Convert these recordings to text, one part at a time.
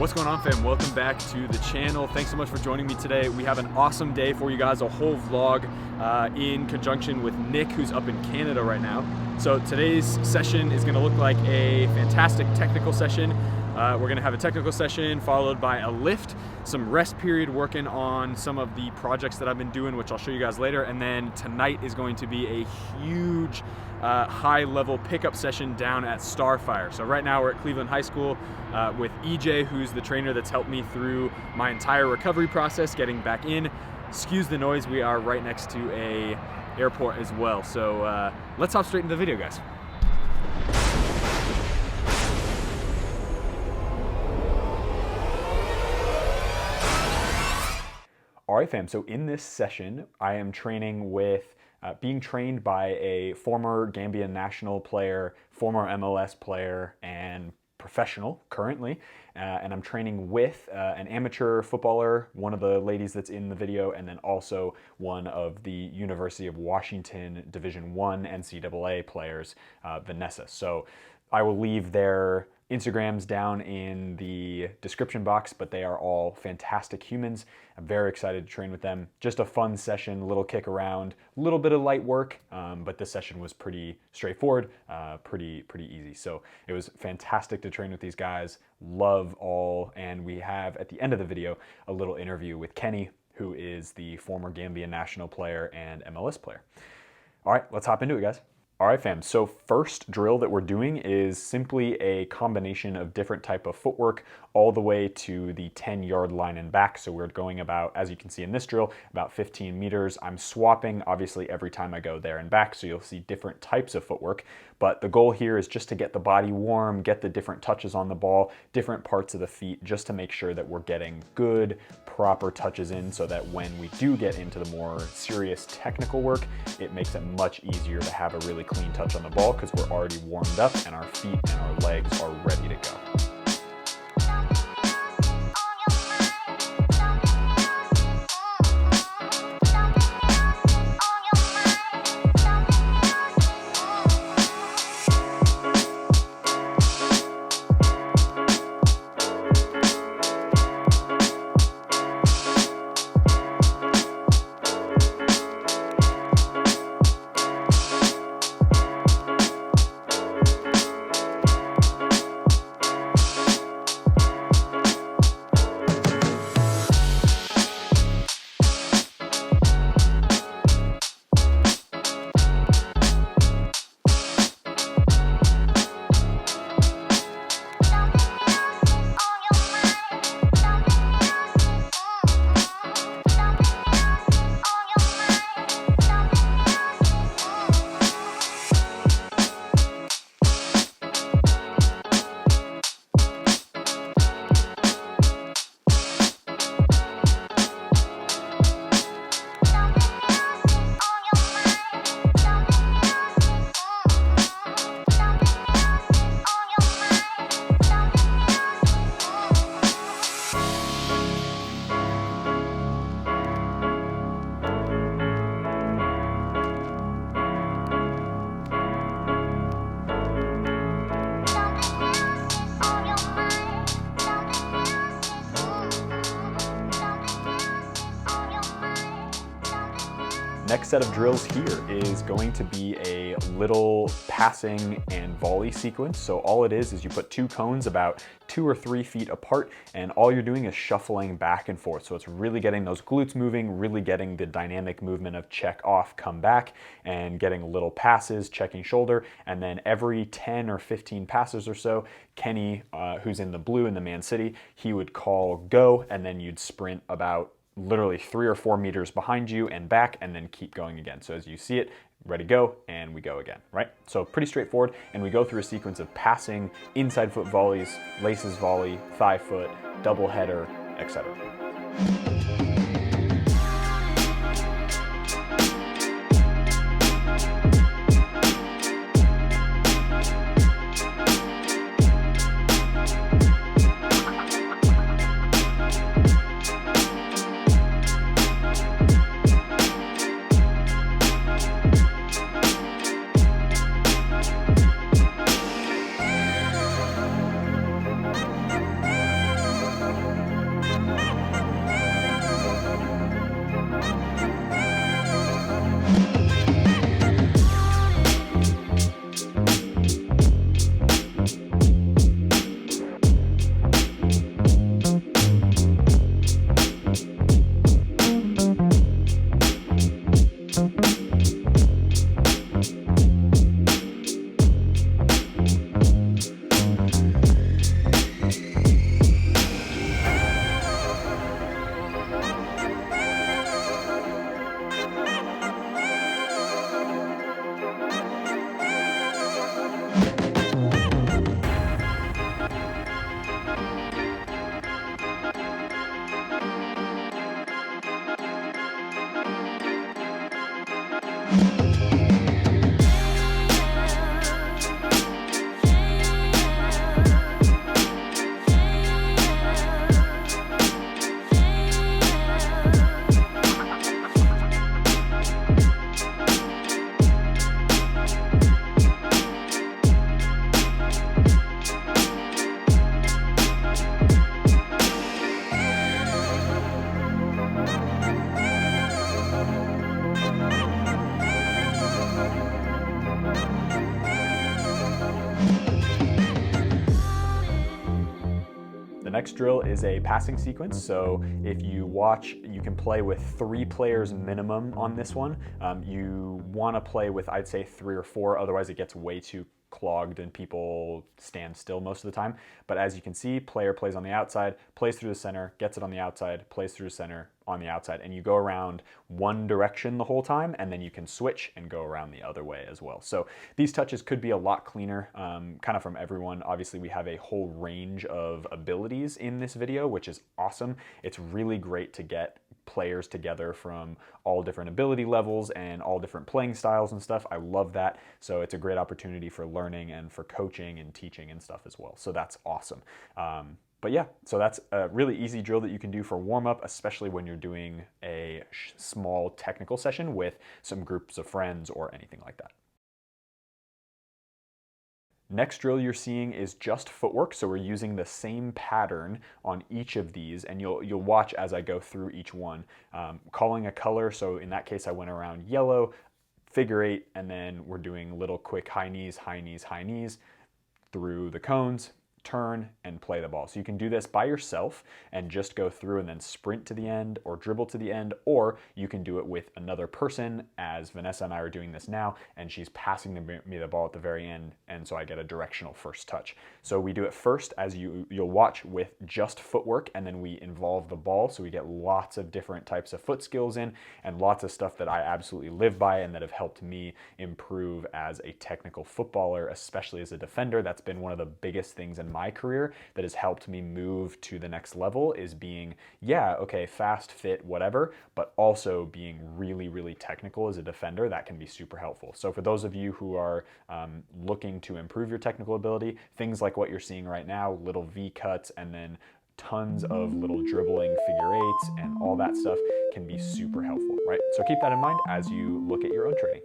What's going on, fam? Welcome back to the channel. Thanks so much for joining me today. We have an awesome day for you guys, a whole vlog in conjunction with Nick, who's up in Canada right now. So today's session is gonna look like a fantastic technical session. We're gonna have a technical session followed by a lift, some rest period working on some of the projects that I've been doing, which I'll show you guys later. And then tonight is going to be a huge high level pickup session down at Starfire. So right now we're at Cleveland High School with EJ, who's the trainer that's helped me through my entire recovery process, getting back in. Excuse the noise, we are right next to a airport as well. So let's hop straight into the video, guys. All right, fam, so in this session, I am training with, being trained by a former Gambian national player, former MLS player, and professional currently. And I'm training with an amateur footballer, one of the ladies that's in the video, and then also one of the University of Washington Division I NCAA players, Vanessa. So I will leave their Instagrams down in the description box, but they are all fantastic humans. I'm very excited to train with them. Just a fun session, little kick around, a little bit of light work, but this session was pretty straightforward, pretty easy. So it was fantastic to train with these guys. Love all, and we have at the end of the video a little interview with Kenny, who is the former Gambian national player and MLS player. All right, let's hop into it, guys. All right, fam, so first drill that we're doing is simply a combination of different type of footwork all the way to the 10-yard line and back. So we're going about, as you can see in this drill, about 15 meters. I'm swapping, obviously, every time I go there and back, so you'll see different types of footwork. But the goal here is just to get the body warm, get the different touches on the ball, different parts of the feet, just to make sure that we're getting good, proper touches in so that when we do get into the more serious technical work, it makes it much easier to have a really clean touch on the ball because we're already warmed up and our feet and our legs are ready to go. Next set of drills here is going to be a little passing and volley sequence. So all it is you put two cones about 2 or 3 feet apart, and all you're doing is shuffling back and forth. So it's really getting those glutes moving, really getting the dynamic movement of check off, come back, and getting little passes, checking shoulder, and then every 10 or 15 passes or so, Kenny, who's in the blue in the Man City, he would call go, and then you'd sprint about literally 3 or 4 meters behind you and back, and then keep going again. So as you see it, ready, go, and we go again, right? So pretty straightforward, and we go through a sequence of passing, inside foot volleys, laces volley, thigh foot, double header, etc. next drill is a passing sequence. So if you watch, you can play with 3 players minimum on this one. You want to play with, I'd say, 3 or 4, otherwise it gets way too clogged and people stand still most of the time. But as you can see, player plays on the outside, plays through the center, gets it on the outside, plays through the center, on the outside, and you go around one direction the whole time, and then you can switch and go around the other way as well. So these touches could be a lot cleaner, kind of from everyone. Obviously, we have a whole range of abilities in this video, which is awesome. It's really great to get players together from all different ability levels and all different playing styles and stuff. I love that. So it's a great opportunity for learning and for coaching and teaching and stuff as well. So that's awesome. But yeah, so that's a really easy drill that you can do for warm-up, especially when you're doing a small technical session with some groups of friends or anything like that. Next drill you're seeing is just footwork, so we're using the same pattern on each of these, and you'll watch as I go through each one. Calling a color, so in that case I went around yellow, figure 8, and then we're doing little quick high knees, high knees, high knees through the cones, turn, and play the ball. So you can do this by yourself and just go through and then sprint to the end or dribble to the end, or you can do it with another person, as Vanessa and I are doing this now, and she's passing me the ball at the very end, and so I get a directional first touch. So we do it first, as you'll watch, with just footwork, and then we involve the ball, so we get lots of different types of foot skills in, and lots of stuff that I absolutely live by and that have helped me improve as a technical footballer, especially as a defender. That's been one of the biggest things in my career that has helped me move to the next level, is being, yeah, okay, fast, fit, whatever, but also being really, really technical as a defender. That can be super helpful. So for those of you who are looking to improve your technical ability, things like what you're seeing right now, little V cuts, and then tons of little dribbling figure 8s and all that stuff can be super helpful, right? So keep that in mind as you look at your own training.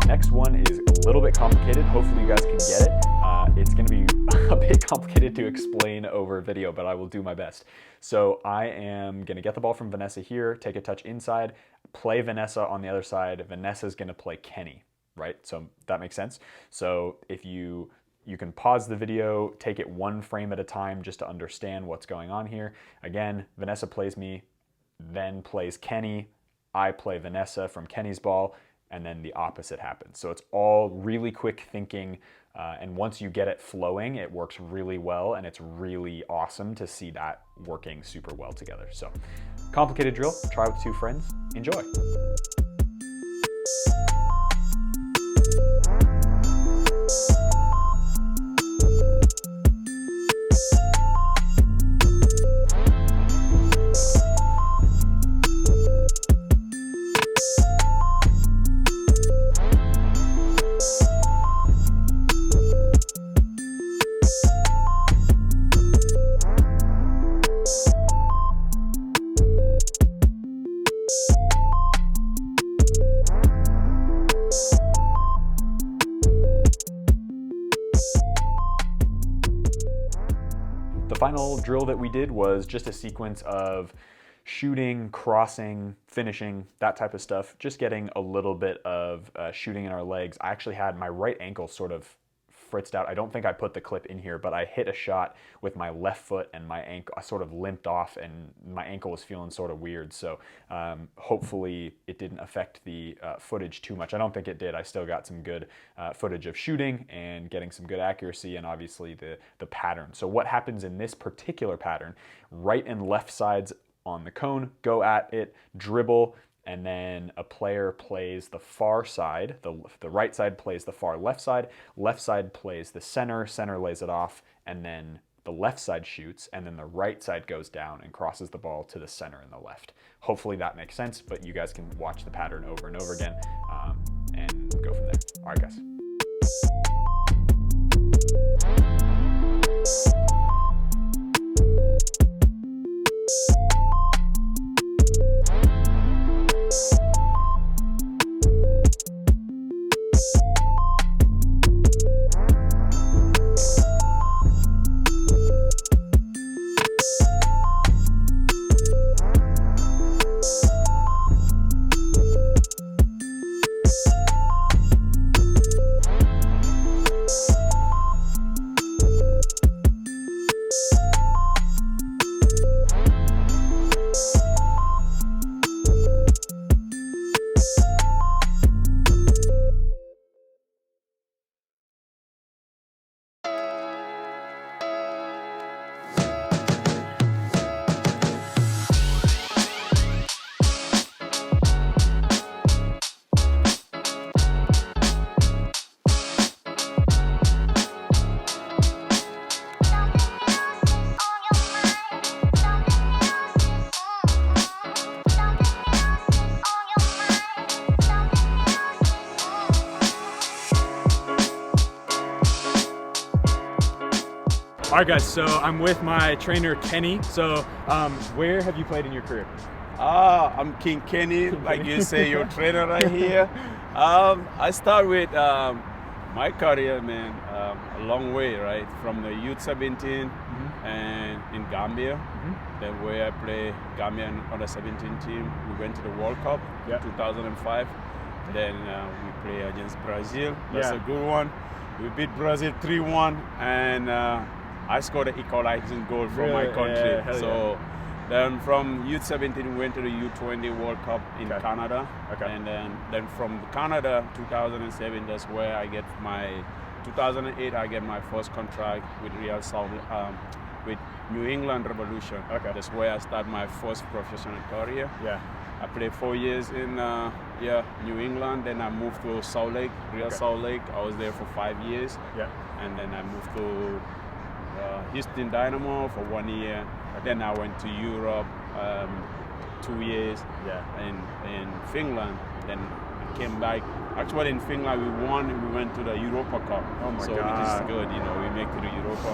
Next one is a little bit complicated. Hopefully you guys can get it. It's going to be a bit complicated to explain over video, but I will do my best. So I am going to get the ball from Vanessa here, take a touch inside, play Vanessa on the other side. Vanessa's going to play Kenny, right? So that makes sense. So if you can pause the video, take it one frame at a time just to understand what's going on here. Again, Vanessa plays me, then plays Kenny. I play Vanessa from Kenny's ball, and then the opposite happens. So it's all really quick thinking, and once you get it flowing, it works really well, and it's really awesome to see that working super well together. So complicated drill, try with 2 friends, enjoy. The final drill that we did was just a sequence of shooting, crossing, finishing, that type of stuff, just getting a little bit of shooting in our legs. I actually had my right ankle sort of fritzed out. I don't think I put the clip in here, but I hit a shot with my left foot and my ankle, I sort of limped off and my ankle was feeling sort of weird. So hopefully it didn't affect the footage too much. I don't think it did. I still got some good footage of shooting and getting some good accuracy and obviously the pattern. So what happens in this particular pattern, right and left sides on the cone, go at it, dribble, and then a player plays the far side, the right side plays the far left side plays the center lays it off, and then the left side shoots, and then the right side goes down and crosses the ball to the center and the left. Hopefully that makes sense, but you guys can watch the pattern over and over again and go from there. All right, guys. All right, guys, so I'm with my trainer, Kenny. So where have you played in your career? I'm King Kenny, like you say, your trainer right here. I start with my career, man, a long way, right? From the youth 17 and in Gambia. Then where I play Gambian under 17 team. We went to the World Cup in 2005. Then we play against Brazil. That's a good one. We beat Brazil 3-1, and I scored an equalizing goal for my country. Then from youth 17 we went to the U20 World Cup in Canada. And then from Canada 2007, that's where I get my 2008 I get my first contract with with New England Revolution. That's where I start my first professional career. I played 4 years in New England. Then I moved to Salt Lake, Salt Lake. I was there for 5 years. And then I moved to Houston Dynamo for 1 year. Then I went to Europe 2 years in Finland. Then I came back. Actually, in Finland we won. We went to the Europa Cup. Which is good. You know, we make to the Europa,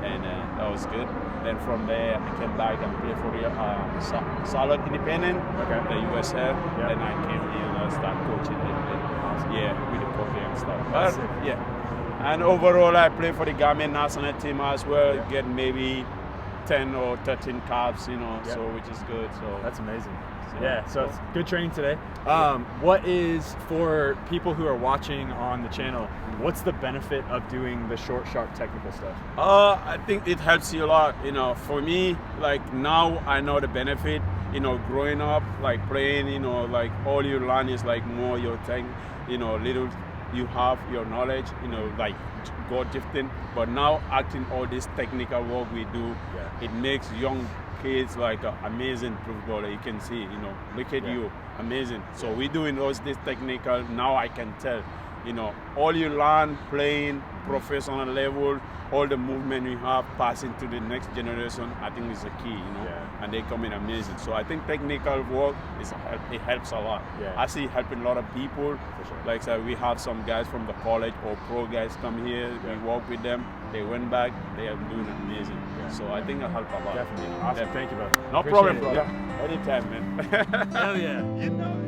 and that was good. Then from there I came back and played for the Charlotte Independent, the USL. Then I came here and I started coaching a little bit. With the coffee and stuff. But and overall, I play for the Gambian national team as well. Get maybe 10 or 13 caps, you know, so which is good. So that's amazing. So it's good training today. What is, for people who are watching on the channel, what's the benefit of doing the short, sharp technical stuff? I think it helps you a lot. You know, for me, like now I know the benefit. You know, growing up, like playing, you know, like all you learn is like more your thing, you know, little. You have your knowledge, you know, like God gifting, but now acting all this technical work we do, it makes young kids like amazing footballer. You can see, you know, look at you, amazing. So we're doing all this technical. Now I can tell, you know, all you learn playing professional level, all the movement you have passing to the next generation, I think is the key, you know, and they come in amazing. So I think technical work it helps a lot. I see it helping a lot of people. Like I said, we have some guys from the college or pro guys come here, we work with them, they went back, they are doing amazing. So I think it'll help a lot. Definitely. Awesome. Thank you, brother. No problem, brother. Anytime, man. Hell yeah. You know.